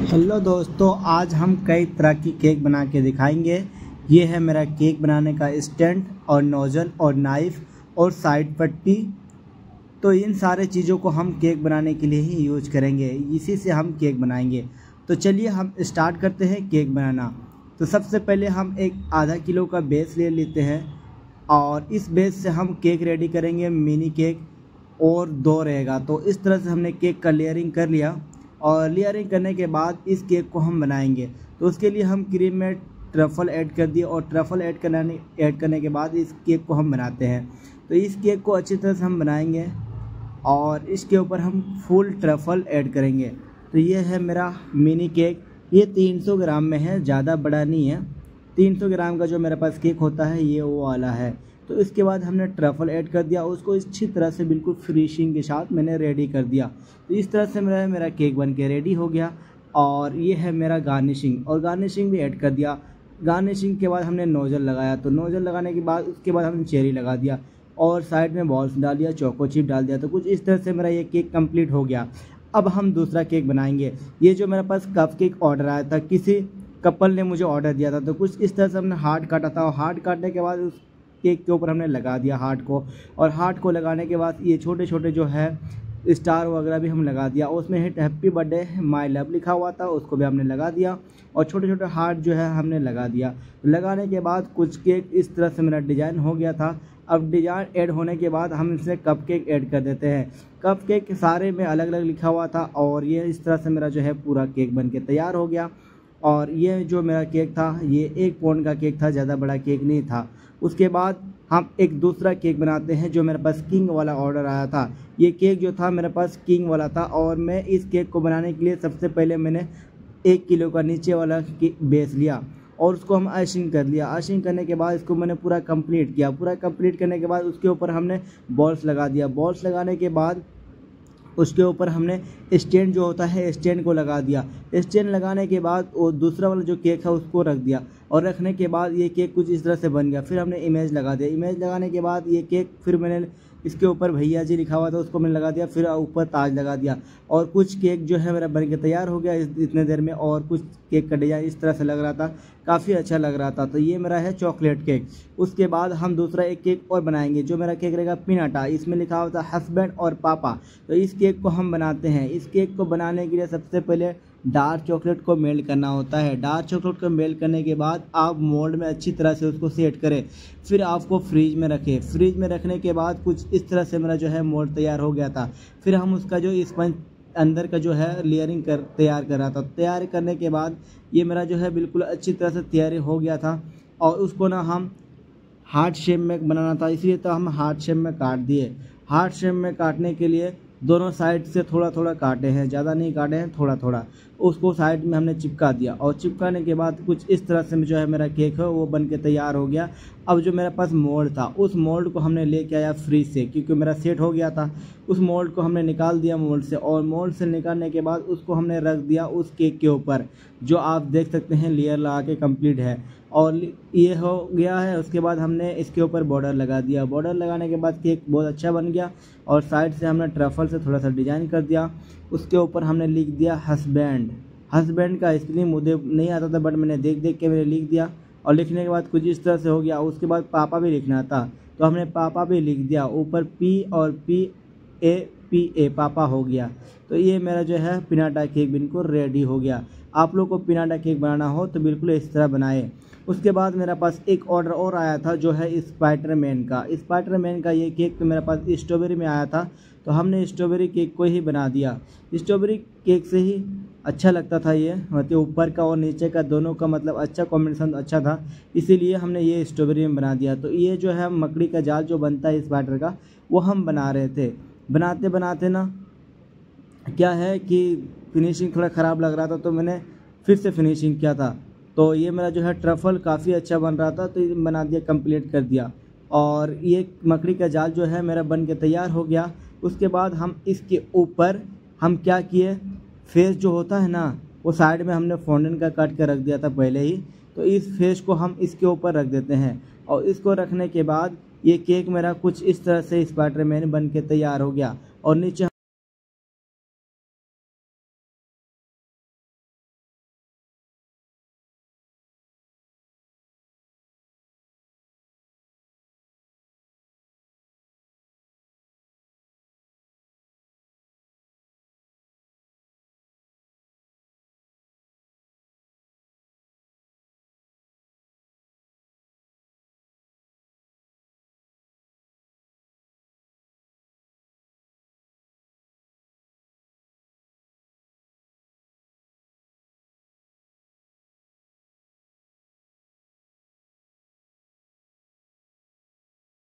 Hello दोस्तों, आज हम कई तरह की केक बना के दिखाएंगे। ये है मेरा केक बनाने का स्टैंड और नोज़ल और नाइफ़ और साइड पट्टी। तो इन सारे चीज़ों को हम केक बनाने के लिए ही यूज करेंगे, इसी से हम केक बनाएंगे। तो चलिए हम स्टार्ट करते हैं केक बनाना। तो सबसे पहले हम एक आधा किलो का बेस ले लेते हैं और इस बेस से हम केक रेडी करेंगे। मिनी केक और दो रहेगा। तो इस तरह से हमने केक का लेयरिंग कर लिया और लेयरिंग करने के बाद इस केक को हम बनाएंगे। तो उसके लिए हम क्रीम में ट्रफल ऐड कर दिए और ट्रफल ऐड करने के बाद इस केक को हम बनाते हैं। तो इस केक को अच्छी तरह से हम बनाएंगे और इसके ऊपर हम फुल ट्रफल ऐड करेंगे। तो ये है मेरा मिनी केक। ये 300 ग्राम में है, ज़्यादा बड़ा नहीं है। 300 ग्राम का जो मेरे पास केक होता है ये वो वाला है। तो इसके बाद हमने ट्रफल ऐड कर दिया, उसको अच्छी तरह से बिल्कुल फिनिशिंग के साथ मैंने रेडी कर दिया। तो इस तरह से मेरा केक बन के रेडी हो गया। और ये है मेरा गार्निशिंग, और गार्निशिंग भी ऐड कर दिया। गार्निशिंग के बाद हमने नोज़ल लगाया। तो नोज़ल लगाने के बाद उसके बाद हमने चेरी लगा दिया और साइड में बॉल्स डाल दिया, चोको चिप डाल दिया। तो कुछ इस तरह से मेरा ये केक कंप्लीट हो गया। अब हम दूसरा केक बनाएंगे। ये जो मेरे पास कप केक ऑर्डर आया था, किसी कपल ने मुझे ऑर्डर दिया था। तो कुछ इस तरह से हमने हार्ट काटा था और हार्ट काटने के बाद उस केक के ऊपर हमने लगा दिया हार्ट को। और हार्ट को लगाने के बाद ये छोटे छोटे जो है स्टार वगैरह भी हम लगा दिया। उसमें हैप्पी बर्थडे माय लव लिखा हुआ था, उसको भी हमने लगा दिया और छोटे छोटे हार्ट जो है हमने लगा दिया। लगाने के बाद कुछ केक इस तरह से मेरा डिज़ाइन हो गया था। अब डिज़ाइन ऐड होने के बाद हम इसमें कप केक ऐड कर देते हैं। कप केक सारे में अलग अलग लिखा हुआ था और ये इस तरह से मेरा जो है पूरा केक बन के तैयार हो गया। और ये जो मेरा केक था ये 1 पाउंड का केक था, ज़्यादा बड़ा केक नहीं था। उसके बाद हम एक दूसरा केक बनाते हैं जो मेरे पास किंग वाला ऑर्डर आया था। ये केक जो था मेरे पास किंग वाला था और मैं इस केक को बनाने के लिए सबसे पहले मैंने 1 किलो का नीचे वाला बेस लिया और उसको हम आइसिंग कर लिया। आइसिंग करने के बाद इसको मैंने पूरा कंप्लीट किया। पूरा कंप्लीट करने के बाद उसके ऊपर हमने बॉल्स लगा दिया। बॉल्स लगाने के बाद उसके ऊपर हमने स्टैंड जो होता है स्टैंड को लगा दिया। स्टैंड लगाने के बाद वो दूसरा वाला जो केक है उसको रख दिया और रखने के बाद ये केक कुछ इस तरह से बन गया। फिर हमने इमेज लगा दिया। इमेज लगाने के बाद ये केक फिर मैंने इसके ऊपर भैया जी लिखा हुआ था उसको मैंने लगा दिया। फिर ऊपर ताज लगा दिया और कुछ केक जो है मेरा बन के तैयार हो गया इतने देर में। और कुछ केक का डिज़ाइन इस तरह से लग रहा था, काफ़ी अच्छा लग रहा था। तो ये मेरा है चॉकलेट केक। उसके बाद हम दूसरा एक केक और बनाएंगे जो मेरा केक रहेगा पिनाटा। इसमें लिखा हुआ था हस्बैंड और पापा। तो इस केक को हम बनाते हैं। इस केक को बनाने के लिए सबसे पहले डार्क चॉकलेट को मेल्ट करना होता है। डार्क चॉकलेट को मेल्ट करने के बाद आप मोल्ड में अच्छी तरह से उसको सेट करें, फिर आपको फ्रीज में रखें। फ्रीज में रखने के बाद कुछ इस तरह से मेरा जो है मोल्ड तैयार हो गया था। फिर हम उसका जो स्पंज अंदर का जो है लेयरिंग तैयार कर रहा था। तैयार करने के बाद ये मेरा जो है बिल्कुल अच्छी तरह से तैयारी हो गया था। और उसको ना हम हार्ट शेप में बनाना था, इसलिए तो हम हार्ट शेप में काट दिए। हार्ट शेप में काटने के लिए दोनों साइड से थोड़ा थोड़ा काटे हैं, ज़्यादा नहीं काटे हैं, थोड़ा थोड़ा। उसको साइड में हमने चिपका दिया और चिपकाने के बाद कुछ इस तरह से जो है मेरा केक है वो बन के तैयार हो गया। अब जो मेरे पास मोल्ड था उस मोल्ड को हमने लेके आया फ्रीज से, क्योंकि मेरा सेट हो गया था। उस मोल्ड को हमने निकाल दिया मोल्ड से और मोल्ड से निकालने के बाद उसको हमने रख दिया उस केक के ऊपर, जो आप देख सकते हैं लेयर लगा के कंप्लीट है। और ये हो गया है। उसके बाद हमने इसके ऊपर बॉर्डर लगा दिया। बॉर्डर लगाने के बाद केक बहुत अच्छा बन गया और साइड से हमने ट्रफल से थोड़ा सा डिज़ाइन कर दिया। उसके ऊपर हमने लिख दिया हस्बैंड। हस्बैंड का स्पेलिंग मुझे नहीं आता था, बट मैंने देख देख के मैंने लिख दिया और लिखने के बाद कुछ इस तरह से हो गया। उसके बाद पापा भी लिखना था तो हमने पापा भी लिख दिया। ऊपर पी और PAPA पापा हो गया। तो ये मेरा जो है पिनाटा केक बिल्कुल रेडी हो गया। आप लोग को पिनाटा केक बनाना हो तो बिल्कुल इस तरह बनाए। उसके बाद मेरे पास एक ऑर्डर और आया था जो है स्पाइडरमैन का। स्पाइडरमैन का ये केक तो मेरे पास स्ट्रॉबेरी में आया था, तो हमने स्ट्रॉबेरी केक को ही बना दिया। स्ट्रॉबेरी केक से ही अच्छा लगता था ये, मतलब ऊपर का और नीचे का दोनों का मतलब अच्छा कॉम्बिनेशन अच्छा था, इसीलिए हमने ये स्ट्रॉबेरी में बना दिया। तो ये जो है मकड़ी का जाल जो बनता है स्पाइडर का, वो हम बना रहे थे। बनाते बनाते ना क्या है कि फिनिशिंग थोड़ा ख़राब लग रहा था, तो मैंने फिर से फिनिशिंग किया था। तो ये मेरा जो है ट्रफल काफ़ी अच्छा बन रहा था, तो ये बना दिया, कंप्लीट कर दिया। और ये मकड़ी का जाल जो है मेरा बन के तैयार हो गया। उसके बाद हम इसके ऊपर हम क्या किए, फेस जो होता है ना वो साइड में हमने फॉन्डेंट का काट कर रख दिया था पहले ही। तो इस फेस को हम इसके ऊपर रख देते हैं और इसको रखने के बाद ये केक मेरा कुछ इस तरह से स्पाइडरमैन बन के तैयार हो गया। और नीचे